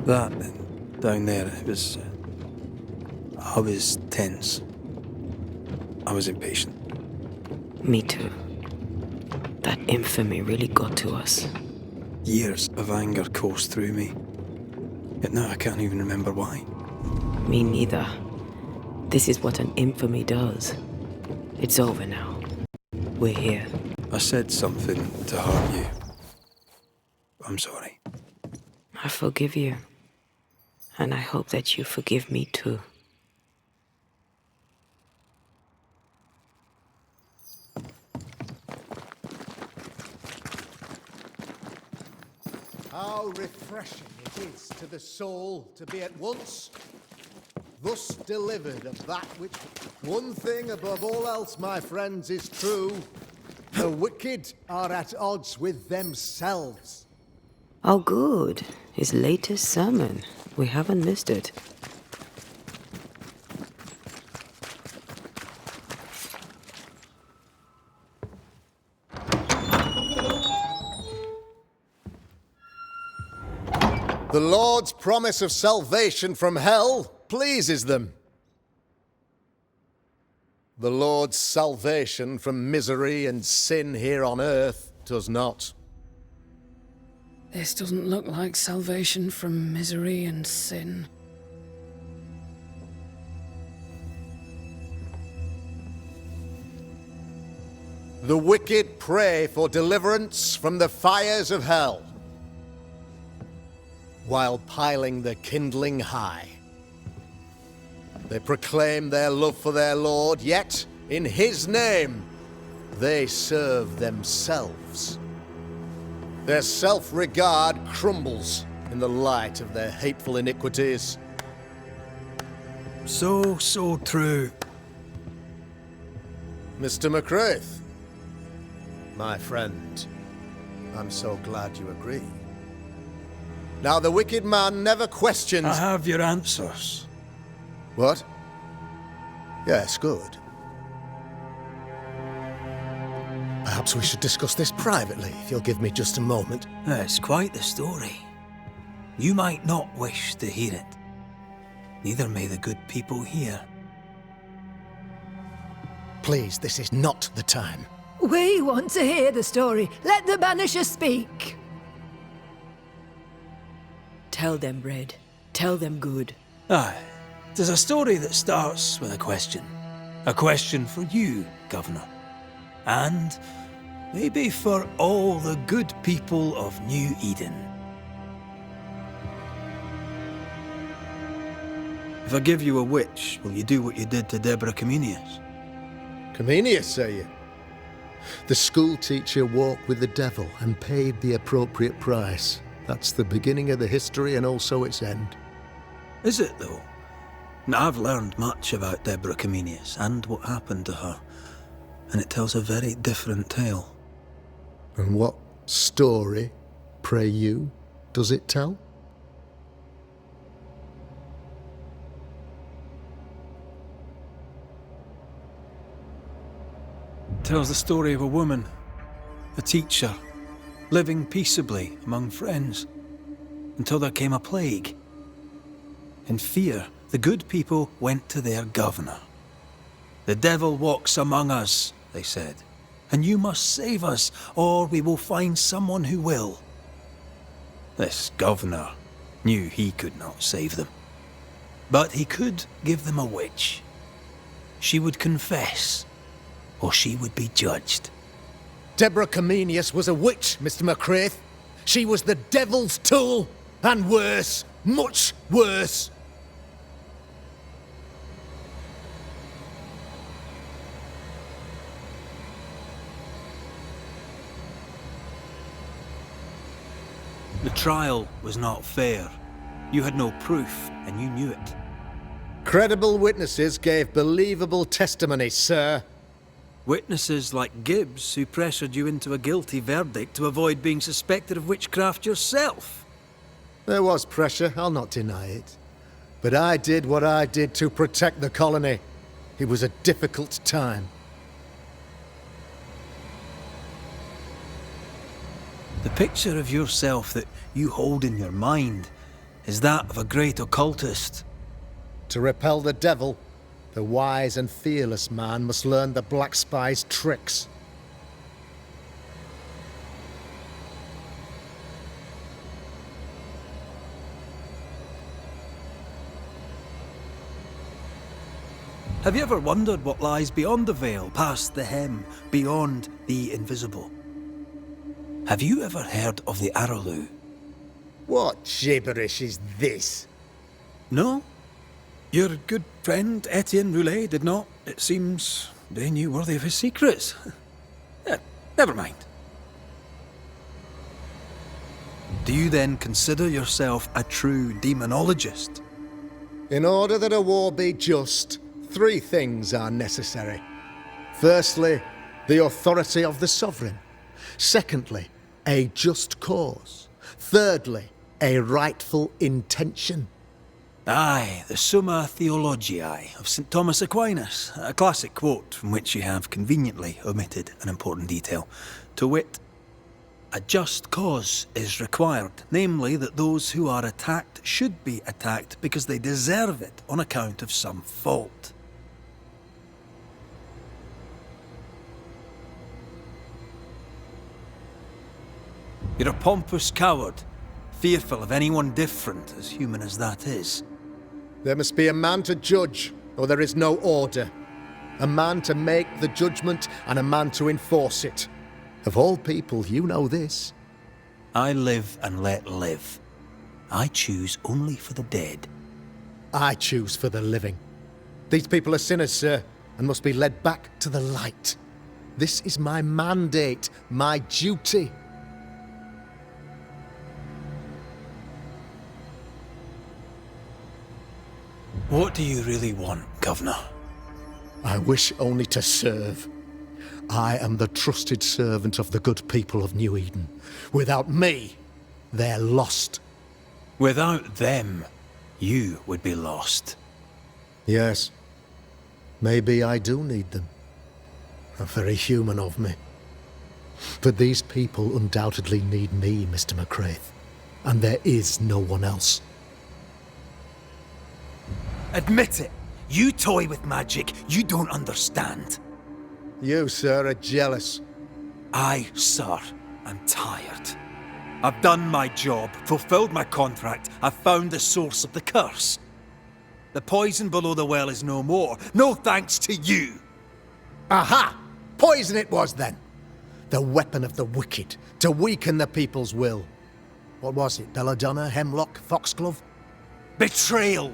That and down there, it was... I was tense. I was impatient. Me too. That infamy really got to us. Years of anger coursed through me. Yet now I can't even remember why. Me neither. This is what an infamy does. It's over now. We're here. I said something to harm you. I'm sorry. I forgive you. And I hope that you forgive me too. How refreshing it is to the soul to be at once thus delivered of that which one thing above all else, my friends, is true. The wicked are at odds with themselves. Oh, good. His latest sermon. We haven't missed it. The Lord's promise of salvation from hell pleases them. The Lord's salvation from misery and sin here on earth does not. This doesn't look like salvation from misery and sin. The wicked pray for deliverance from the fires of hell, while piling the kindling high. They proclaim their love for their Lord, yet in His name they serve themselves. Their self-regard crumbles in the light of their hateful iniquities. So true. Mr. McCraith, my friend, I'm so glad you agree. Now, the wicked man never questions... I have your answers. What? Yes, good. Perhaps we should discuss this privately, if you'll give me just a moment. It's quite the story. You might not wish to hear it. Neither may the good people here. Please, this is not the time. We want to hear the story. Let the Banishers speak. Tell them, Red. Tell them good. Aye. There's a story that starts with a question. A question for you, Governor. And maybe for all the good people of New Eden. If I give you a witch, will you do what you did to Deborah Comenius? Comenius, say you? The school teacher walked with the devil and paid the appropriate price. That's the beginning of the history and also its end. Is it, though? Now, I've learned much about Deborah Comenius and what happened to her, and it tells a very different tale. And what story, pray you, does it tell? It tells the story of a woman, a teacher, living peaceably among friends, until there came a plague. In fear, the good people went to their governor. "The devil walks among us," they said, "and you must save us, or we will find someone who will." This governor knew he could not save them. But he could give them a witch. She would confess, or she would be judged. Deborah Comenius was a witch, Mr. McCraith. She was the devil's tool, and worse, much worse. The trial was not fair. You had no proof, and you knew it. Credible witnesses gave believable testimony, sir. Witnesses like Gibbs, who pressured you into a guilty verdict to avoid being suspected of witchcraft yourself. There was pressure, I'll not deny it. But I did what I did to protect the colony. It was a difficult time. The picture of yourself that you hold in your mind is that of a great occultist. To repel the devil, the wise and fearless man must learn the Black Spy's tricks. Have you ever wondered what lies beyond the veil, past the hem, beyond the invisible? Have you ever heard of the Arrowloo? What gibberish is this? No? Your good friend Etienne Roulet did not. It seems they knew worthy of his secrets. Never mind. Do you then consider yourself a true demonologist? In order that a war be just, 3 things are necessary. Firstly, the authority of the sovereign. Secondly, a just cause. Thirdly, a rightful intention. Aye, the Summa Theologiae of St. Thomas Aquinas, a classic quote from which you have conveniently omitted an important detail. To wit, a just cause is required, namely that those who are attacked should be attacked because they deserve it on account of some fault. You're a pompous coward, fearful of anyone different, as human as that is. There must be a man to judge, or there is no order. A man to make the judgment, and a man to enforce it. Of all people, you know this. I live and let live. I choose only for the dead. I choose for the living. These people are sinners, sir, and must be led back to the light. This is my mandate, my duty. What do you really want, Governor? I wish only to serve. I am the trusted servant of the good people of New Eden. Without me, they're lost. Without them, you would be lost. Yes. Maybe I do need them. How very human of me. But these people undoubtedly need me, Mr. McCraith. And there is no one else. Admit it. You toy with magic you don't understand. You, sir, are jealous. I, sir, am tired. I've done my job, fulfilled my contract, I've found the source of the curse. The poison below the well is no more, no thanks to you. Aha! Poison it was then. The weapon of the wicked, to weaken the people's will. What was it, belladonna, hemlock, foxglove? Betrayal.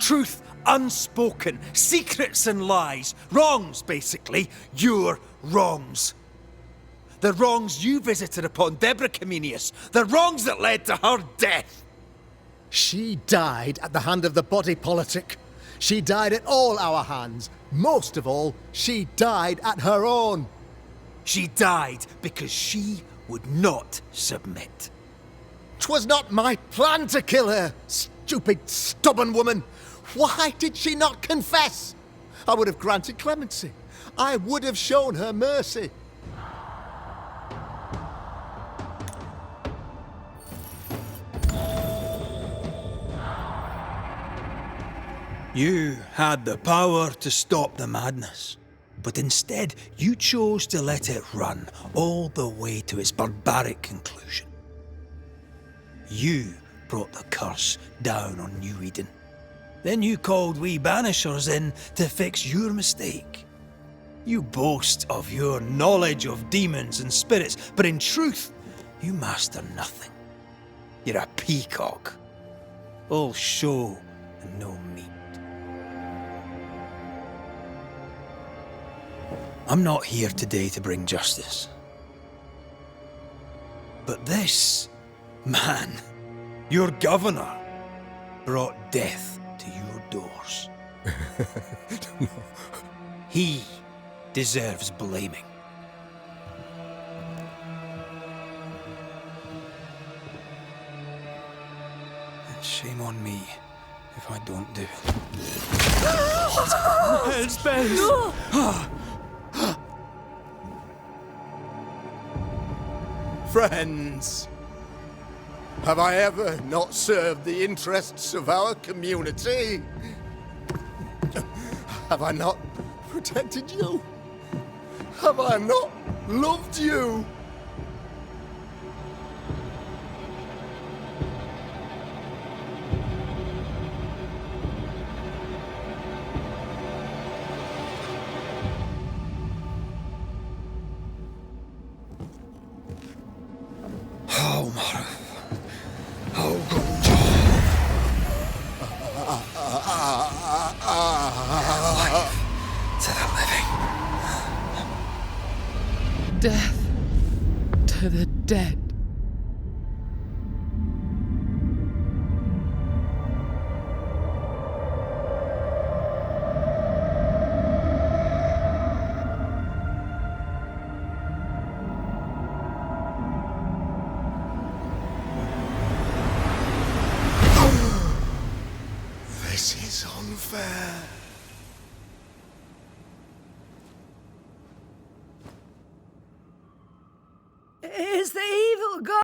Truth unspoken, secrets and lies, wrongs basically, your wrongs. The wrongs you visited upon Deborah Comenius, the wrongs that led to her death. She died at the hand of the body politic. She died at all our hands. Most of all, she died at her own. She died because she would not submit. 'Twas not my plan to kill her, stupid, stubborn woman. Why did she not confess? I would have granted clemency. I would have shown her mercy. You had the power to stop the madness, but instead you chose to let it run all the way to its barbaric conclusion. You brought the curse down on New Eden. Then you called we Banishers in to fix your mistake. You boast of your knowledge of demons and spirits, but in truth, you master nothing. You're a peacock. All show and no meat. I'm not here today to bring justice. But this man, your governor, brought death to your doors. He deserves blaming. And shame on me if I don't do it. Headspace! Friends, Have I ever not served the interests of our community? Have I not protected you? Have I not loved you? Oh, Mara. Oh, life to the living. Death to the dead. This is unfair. Is the evil gone?